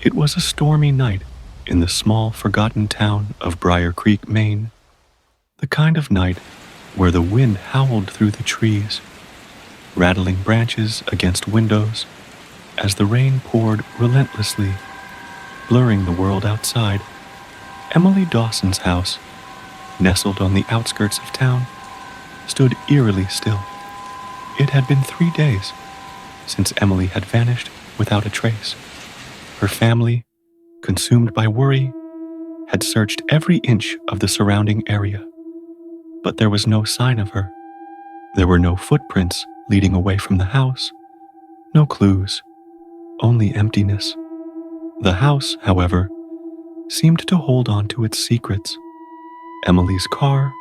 It was a stormy night in the small, forgotten town of Briar Creek, Maine. The kind of night where the wind howled through the trees, rattling branches against windows as the rain poured relentlessly, blurring the world outside. Emily Dawson's house, nestled on the outskirts of town, stood eerily still. It had been 3 days since Emily had vanished without a trace. Her family, consumed by worry, had searched every inch of the surrounding area, but there was no sign of her. There were no footprints leading away from the house, no clues, only emptiness. The house, however, seemed to hold on to its secrets. Emily's car,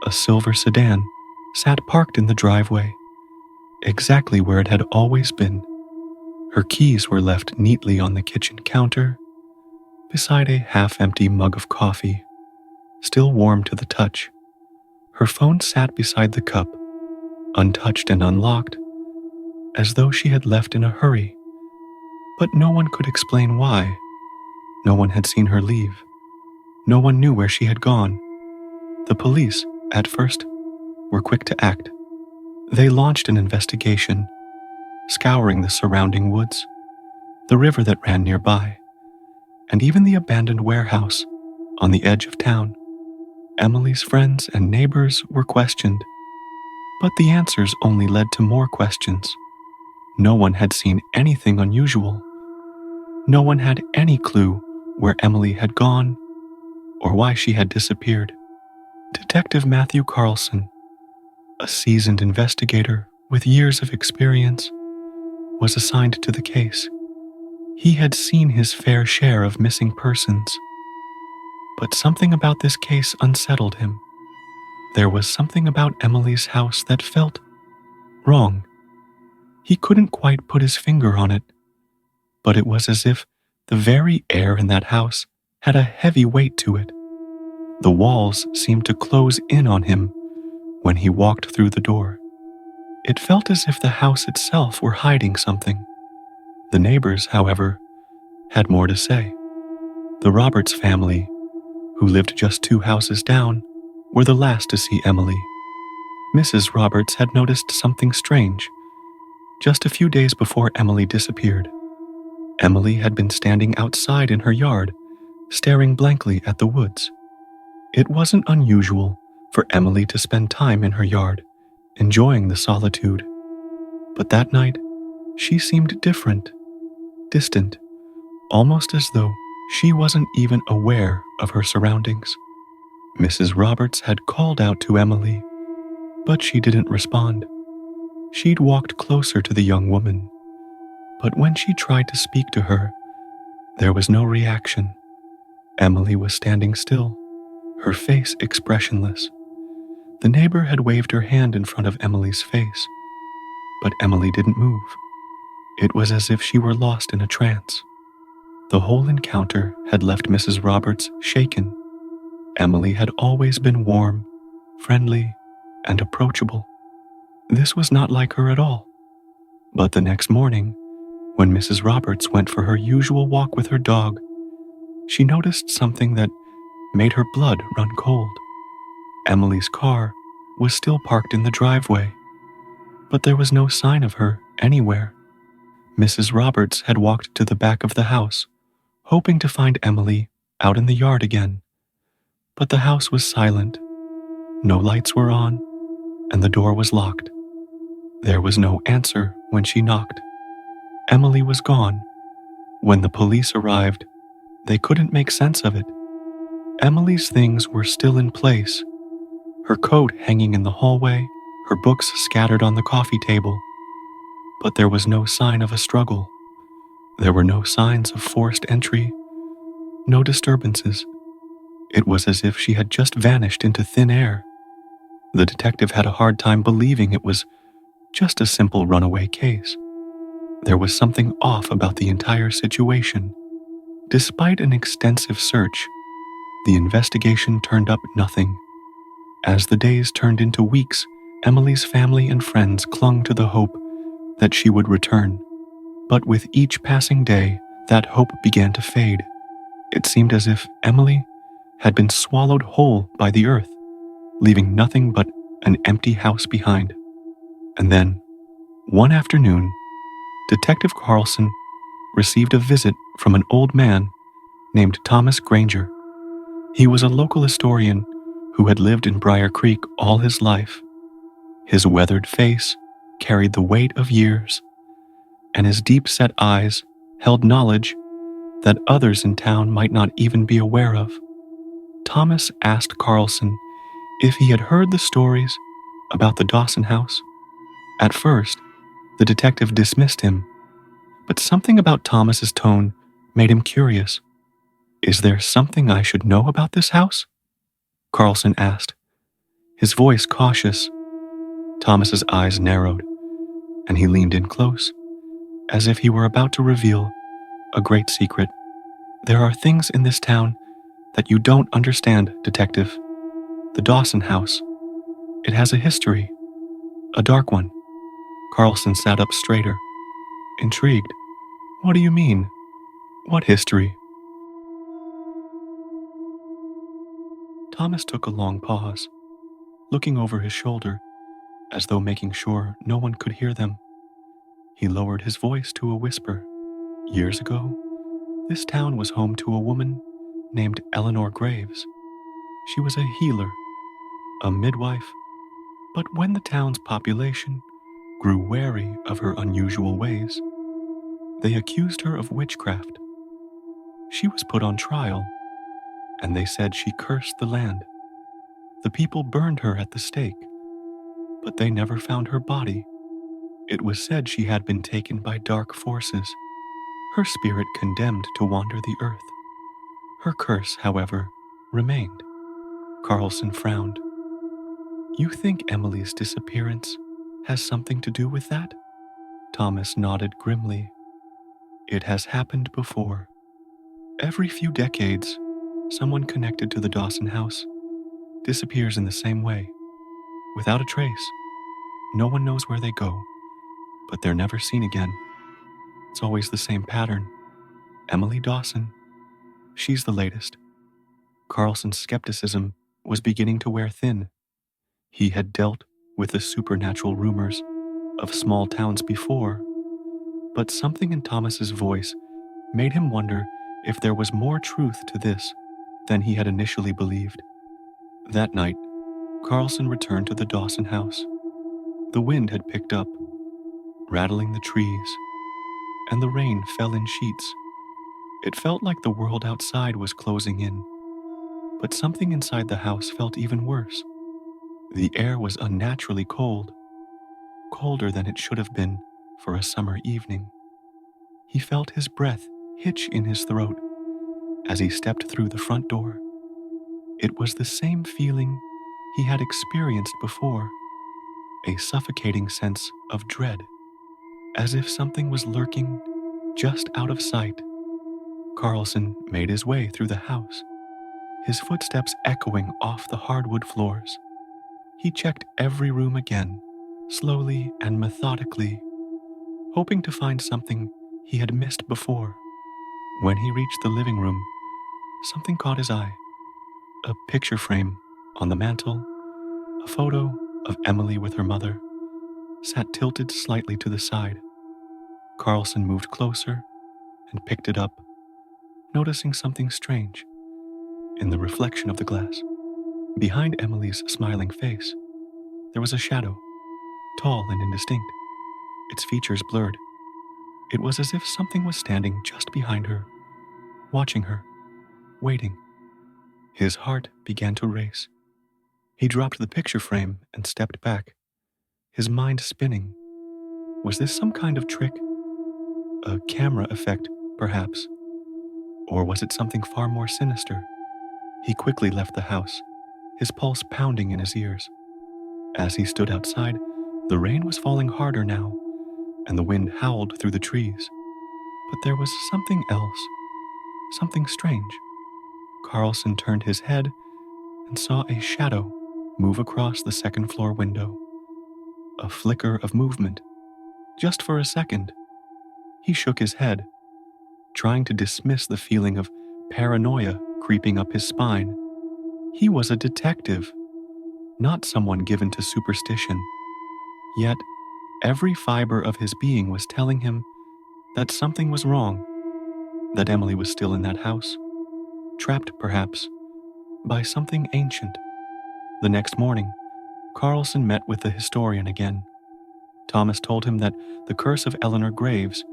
a silver sedan, sat parked in the driveway, exactly where it had always been. Her keys were left neatly on the kitchen counter, beside a half-empty mug of coffee, still warm to the touch. Her phone sat beside the cup, untouched and unlocked, as though she had left in a hurry. But no one could explain why. No one had seen her leave. No one knew where she had gone. The police, at first, were quick to act. They launched an investigation, scouring the surrounding woods, the river that ran nearby, and even the abandoned warehouse on the edge of town. Emily's friends and neighbors were questioned, but the answers only led to more questions. No one had seen anything unusual. No one had any clue where Emily had gone or why she had disappeared. Detective Matthew Carlson, a seasoned investigator with years of experience, was assigned to the case. He had seen his fair share of missing persons, but something about this case unsettled him. There was something about Emily's house that felt wrong. He couldn't quite put his finger on it, but it was as if the very air in that house had a heavy weight to it. The walls seemed to close in on him when he walked through the door. It felt as if the house itself were hiding something. The neighbors, however, had more to say. The Roberts family, who lived just 2 houses down, were the last to see Emily. Mrs. Roberts had noticed something strange just a few days before Emily disappeared. Emily had been standing outside in her yard, staring blankly at the woods. It wasn't unusual for Emily to spend time in her yard, enjoying the solitude. But that night, she seemed different, distant, almost as though she wasn't even aware of her surroundings. Mrs. Roberts had called out to Emily, but she didn't respond. She'd walked closer to the young woman, but when she tried to speak to her, there was no reaction. Emily was standing still, her face expressionless. The neighbor had waved her hand in front of Emily's face, but Emily didn't move. It was as if she were lost in a trance. The whole encounter had left Mrs. Roberts shaken. Emily had always been warm, friendly, and approachable. This was not like her at all. But the next morning, when Mrs. Roberts went for her usual walk with her dog, she noticed something that made her blood run cold. Emily's car was still parked in the driveway, but there was no sign of her anywhere. Mrs. Roberts had walked to the back of the house, hoping to find Emily out in the yard again. But the house was silent. No lights were on, and the door was locked. There was no answer when she knocked. Emily was gone. When the police arrived, they couldn't make sense of it. Emily's things were still in place, her coat hanging in the hallway, her books scattered on the coffee table. But there was no sign of a struggle. There were no signs of forced entry, no disturbances. It was as if she had just vanished into thin air. The detective had a hard time believing it was just a simple runaway case. There was something off about the entire situation. Despite an extensive search, the investigation turned up nothing. As the days turned into weeks, Emily's family and friends clung to the hope that she would return. But with each passing day, That hope began to fade. It seemed as if Emily had been swallowed whole by the earth, leaving nothing but an empty house behind. And then, one afternoon, Detective Carlson received a visit from an old man named Thomas Granger. He was a local historian who had lived in Briar Creek all his life. His weathered face carried the weight of years, and his deep-set eyes held knowledge that others in town might not even be aware of. Thomas asked Carlson if he had heard the stories about the Dawson house. At first, the detective dismissed him, but something about Thomas's tone made him curious. "Is there something I should know about this house?" Carlson asked, his voice cautious. Thomas's eyes narrowed, and he leaned in close, as if he were about to reveal a great secret. "There are things in this town that you don't understand, Detective. The Dawson house. It has a history, a dark one." Carlson sat up straighter, intrigued. "What do you mean? What history?" Thomas took a long pause, looking over his shoulder, as though making sure no one could hear them. He lowered his voice to a whisper. "Years ago, this town was home to a woman named Eleanor Graves. She was a healer, a midwife, but when the town's population grew wary of her unusual ways, they accused her of witchcraft. She was put on trial, and they said she cursed the land. The people burned her at the stake, but they never found her body. It was said she had been taken by dark forces, her spirit condemned to wander the earth. Her curse, however, remained." Carlson frowned. "You think Emily's disappearance has something to do with that?" Thomas nodded grimly. "It has happened before. Every few decades, someone connected to the Dawson house disappears in the same way, without a trace. No one knows where they go, but they're never seen again. It's always the same pattern. Emily Dawson, she's the latest." Carlson's skepticism was beginning to wear thin. He had dealt with the supernatural rumors of small towns before, but something in Thomas's voice made him wonder if there was more truth to this than he had initially believed. That night, Carlson returned to the Dawson house. The wind had picked up, rattling the trees, and the rain fell in sheets. It felt like the world outside was closing in, but something inside the house felt even worse. The air was unnaturally cold, colder than it should have been for a summer evening. He felt his breath hitch in his throat as he stepped through the front door. It was the same feeling he had experienced before, a suffocating sense of dread, as if something was lurking just out of sight. Carlson made his way through the house, his footsteps echoing off the hardwood floors. He checked every room again, slowly and methodically, hoping to find something he had missed before. When he reached the living room, something caught his eye. A picture frame on the mantel, a photo of Emily with her mother, sat tilted slightly to the side. Carlson moved closer and picked it up, noticing something strange in the reflection of the glass. Behind Emily's smiling face, there was a shadow, tall and indistinct, its features blurred. It was as if something was standing just behind her, watching her, waiting. His heart began to race. He dropped the picture frame and stepped back, his mind spinning. Was this some kind of trick? A camera effect, perhaps? Or was it something far more sinister? He quickly left the house, his pulse pounding in his ears. As he stood outside, the rain was falling harder now, and the wind howled through the trees. But there was something else, something strange. Carlson turned his head and saw a shadow move across the second-floor window. A flicker of movement, just for a second. He shook his head, trying to dismiss the feeling of paranoia creeping up his spine. He was a detective, not someone given to superstition. Yet, every fiber of his being was telling him that something was wrong, that Emily was still in that house, trapped perhaps by something ancient. The next morning, Carlson met with the historian again. Thomas told him that the curse of Eleanor Graves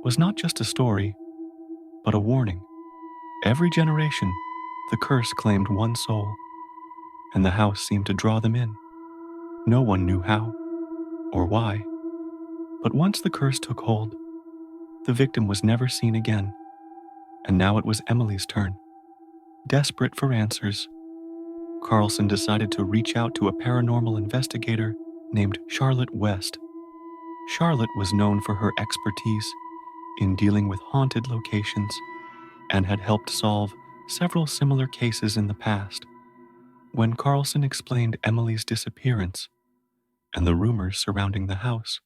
was not just a story, but a warning. Every generation, the curse claimed one soul, and the house seemed to draw them in. No one knew how or why, but once the curse took hold, the victim was never seen again, and now it was Emily's turn. Desperate for answers, Carlson decided to reach out to a paranormal investigator named Charlotte West. Charlotte was known for her expertise in dealing with haunted locations and had helped solve several similar cases in the past. When Carlson explained Emily's disappearance and the rumors surrounding the house,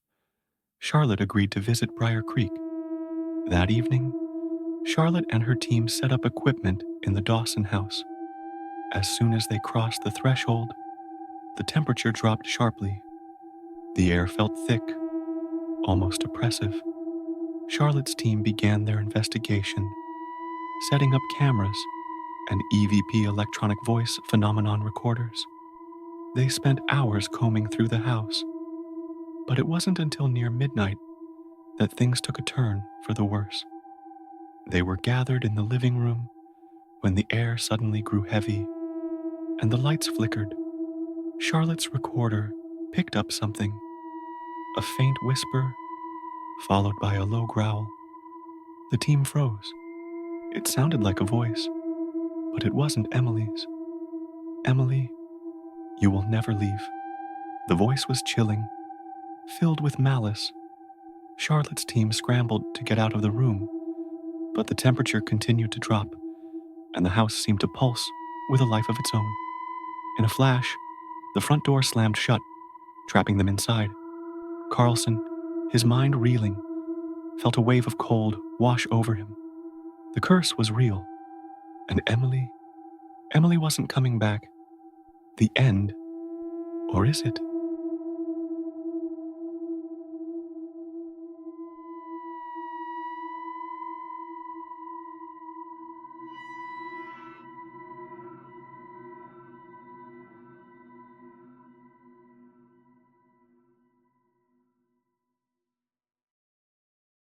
Charlotte agreed to visit Briar Creek. That evening, Charlotte and her team set up equipment in the Dawson house. As soon as they crossed the threshold, the temperature dropped sharply. The air felt thick, almost oppressive. Charlotte's team began their investigation, setting up cameras and EVP electronic voice phenomenon recorders. They spent hours combing through the house, but it wasn't until near midnight that things took a turn for the worse. They were gathered in the living room when the air suddenly grew heavy and the lights flickered. Charlotte's recorder picked up something, a faint whisper, followed by a low growl. The team froze. It sounded like a voice, but it wasn't Emily's. "Emily, you will never leave." The voice was chilling, filled with malice. Charlotte's team scrambled to get out of the room, but the temperature continued to drop, and the house seemed to pulse with a life of its own. In a flash, the front door slammed shut, trapping them inside. Carlson, his mind reeling, felt a wave of cold wash over him. The curse was real, and Emily wasn't coming back. The end, or is it?